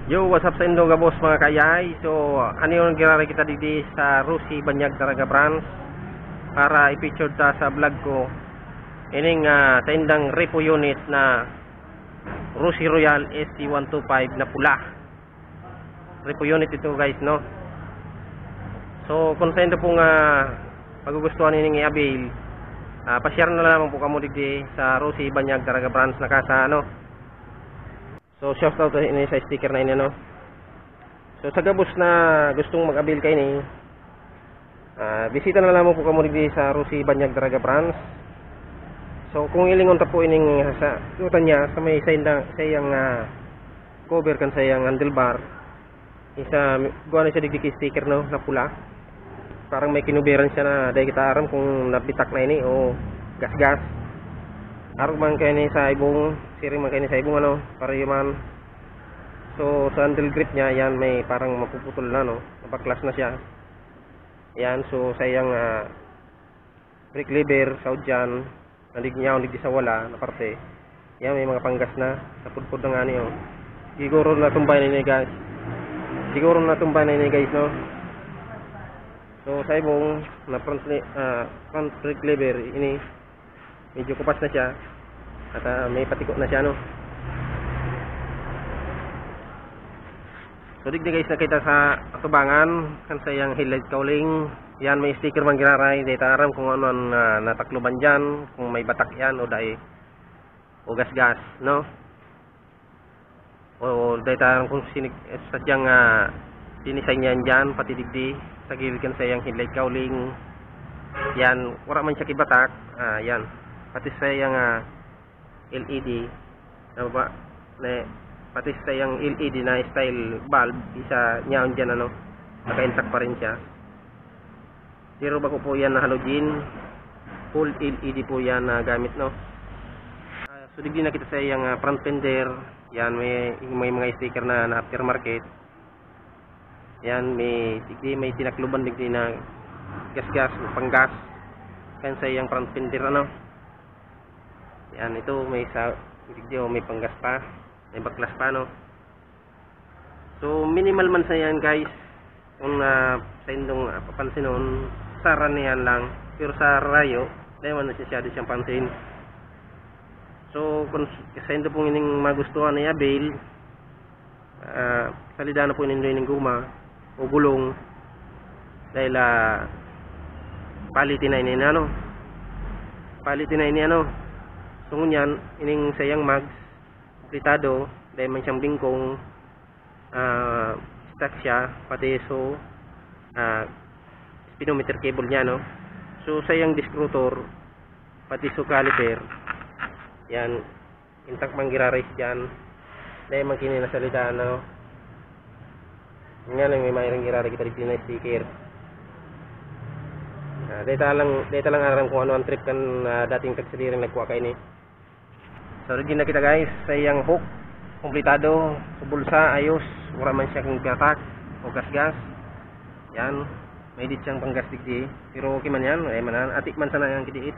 Yo, what's up sa Indo boss mga kayay. So, ano yung ginagawa kita dito sa Rusi Banyag Daraga branch para i-feature ta sa vlog ko. Ining taindang repo unit na Rusi Royal SC125 na pula. Repo unit ito guys, no? So, kung sa Indo pong magugustuhan ining i-avail, pa-share na lamang po kamo dito sa Rusi Banyag Daraga branch na kasa, no? So, shout out ini sa sticker na ini, no? So, sa gabos na gustong mag-avail kay ni, bisita na lamang po kamo dito sa Rusi Banyag Daraga branch. So, kung ilingon ta po ining sa lutan niya sa may sayang cover kan sayang handlebar, isa gawa na siya digdiki sticker, no, na pula. Parang may kinuberan siya na dahil kita aram kung nabitak na ini o gas-gas. Arog man kayo ni sa ibong, siring man kayo ni sa ibong, ano, para yuman. So, sa handle grip niya, yan, may parang mapuputol na, no, napaklas na siya. Yan, so, sayang brake lever, sa udyan, nandig niya, nandig sa wala, na parte. Yan, may mga panggas na, sa pudpud na nga niyo. Siguro na tumbay na ini, guys. Siguro na tumbay na ini, guys, no. So, sa ibong, na front brake lever, ini, medyo kupas na siya at may patikot na siya, no. So digdi guys, nakita sa atubangan kan sayang headlight cowling. Yan, may sticker man giraray data aram kung ano ang natakloban dyan, kung may batak yan o dahil o gas-gas, no, o data aram kung sadyang dinisign yan dyan, pati digdi sa gilid kan sayang headlight cowling. Yan, wala man siya kibatak. Yan, pati sayang LED na ba, pati sayang LED na style bulb, isa nyaon dyan, ano, naka-intact pa rin siya. Zero ba ko po yan na halogen, full LED po yan na gamit, no. So digdi na kita sayang front fender. Yan, may mga sticker na aftermarket. Yan, may tinakluban digdi na gas-gas, panggas kan sayang front fender, ano. Yan, ito may may panggas pa, may baklas pa, no. So minimal man sa yan guys, kung sa indong papansin nun, sara niyan lang, pero sa rayo dahil man siya siyang pansin. So kung sa indo pong ining magustuhan na i-avail, salida na po ining guma o gulong dahil palitin na ini, ano, palitin na ini, ano. So ngunyan, ining sayang mags, kompletado, dahil man siyang bingkong, stock siya, pati so, speedometer cable niya, no. So sayang disc rotor, pati so caliper, yan, intact man giraris dyan, dahil man kini nasalita, no. Nga lang may mayroong girari kita dito na sticker. Data lang aram kung ano ang trip kan dating tagsadiring nagkuha kayo ni. So regin na kita guys, sayang hook, kompletado, bulsa, ayos, wala man siya kung gatak o gas-gas. Yan, may dit siyang panggas digdi, pero okay man yan, ay manan, atik man sana yung kidiit.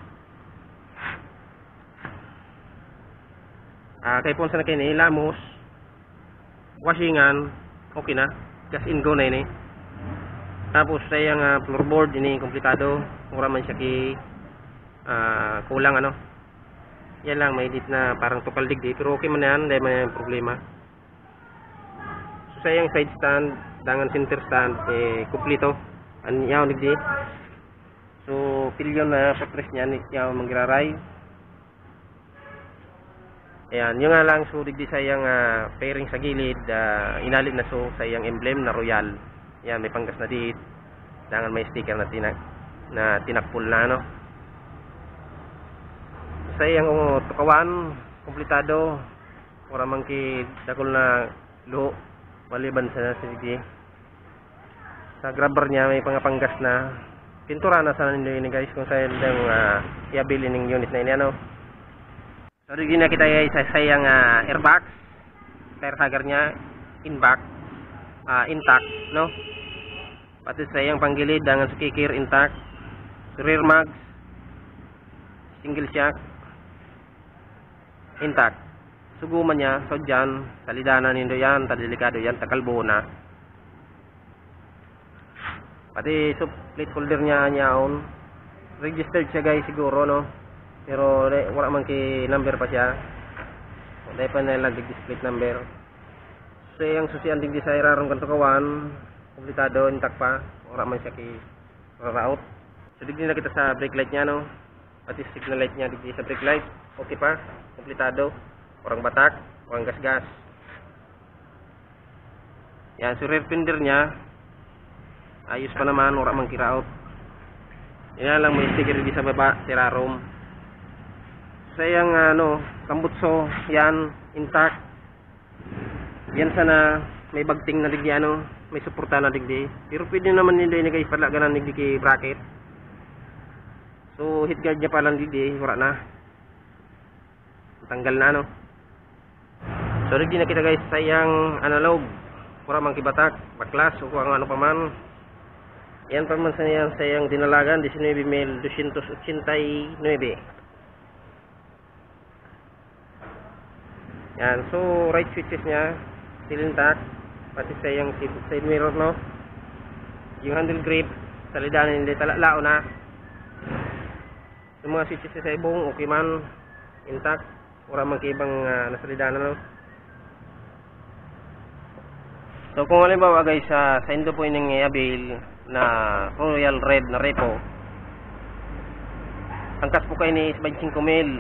Kay pon sana kayo ni, lamos, washingan, okay na, gas in go na yun eh. Tapos sayang floorboard ini kompletado, wala man siya ki kulang, ano. Yan lang, may edit na parang tukal digdi, pero okay man yan, dahil may problema. So sayang side stand, dangan center stand, kumpleto, yaw digdi. So pilyon na patres niyan, yaw manggiraray. Ayan, yun nga lang, so digdi sayang pairing sa gilid, inalit na, so sayang emblem na Royal. Yan, may panggas na dit, dangan may sticker na tinakpul na, no. Sayang tukawan, kompletado, wala man ki dakol na luho, maliban sa sige. Sa grabber niya may pangapanggas na, pintura na sana ninyo ini guys, kung sayang i-avail ng unit na ini, ano. So digdi na kita sa sayang airbox, tire hugger niya, intact, no. Pati sayang panggilid, dangan sa kikir intact, rear mags, single shock, intact. suguman niya so dyan salidana nindo yan delikado yan takalbo na pati plate holder niya on registered siya guys siguro no pero wala man ki number pa siya dahil pa na lang plate number so yung susian din sa irarong kanto kawan kompletado intact pa wala man siya ki route so digdi na kita sa brake light niya no pati signal light niya digdi sa brake light okay pa kompletado orang batak orang gas-gas yan so rear fender niya ayos pa naman wala man ki route yan lang may sticker di sa baba sirarom sayang kambutso yan intact yan sana may bagting na digdi may suporta na digdi pero pwede naman nila guys pala ganan digdi kay bracket so hit guard niya pa lang digdi wala na tanggal na so digdi na kita guys sayang analog wala man kibatak baklas o kung ano pa man yan pa man sayang dinalagan 19,289 yan so right switches nya still intact pati sayang side mirror no yung handle grip salidanan hindi talalao na yung mga switches sa ibong okay man intact wala man kaibang nasalidanan no so kung halimbawa guys sa indo po yung avail na Royal Red na repo angkas po kayo ni 25 mil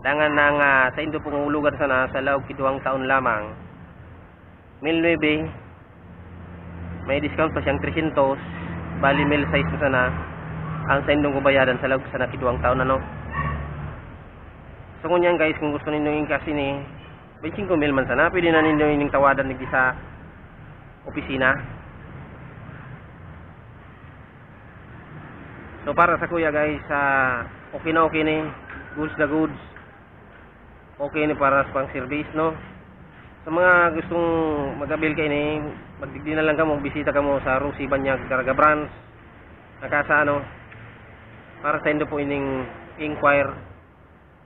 dangan ng sa indo pong ulugan sana sa loob kiduang taon lamang 1,900 may discount pa siyang 300 bali 1,000 size po sana ang sa indong kubayadan sa loob sana kiduang taon so kung yan guys kung gusto ninyo yung kasi ni 25 mil man sana pwede na ninyo yung tawadan nagdi sa opisina. So para sa kuya guys okay na okay ni goods na goods okay ni para sa pang service no sa mga gustong mag-avail kayo ni magdigdi na lang kamo bisita kamo sa Rosie Banyag Daraga branch nakasa para sa indo po ining inquire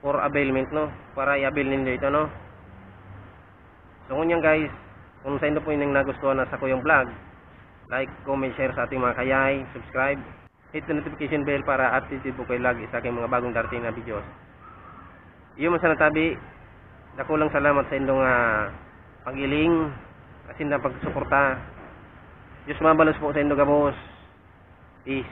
for availment no para i-avail ninyo ito no so ngunyan guys kung sa indo po ining nagustuhan na sa kuyong vlog like, comment, share sa ating mga kayay subscribe hit the notification bell para updated po kayo lagi sa aking mga bagong darating na videos. Iyo man sa natabi, dako lang salamat sa indong pagiling, kasi na pagsuporta. Diyos mabalos po sa indong gabos. Peace.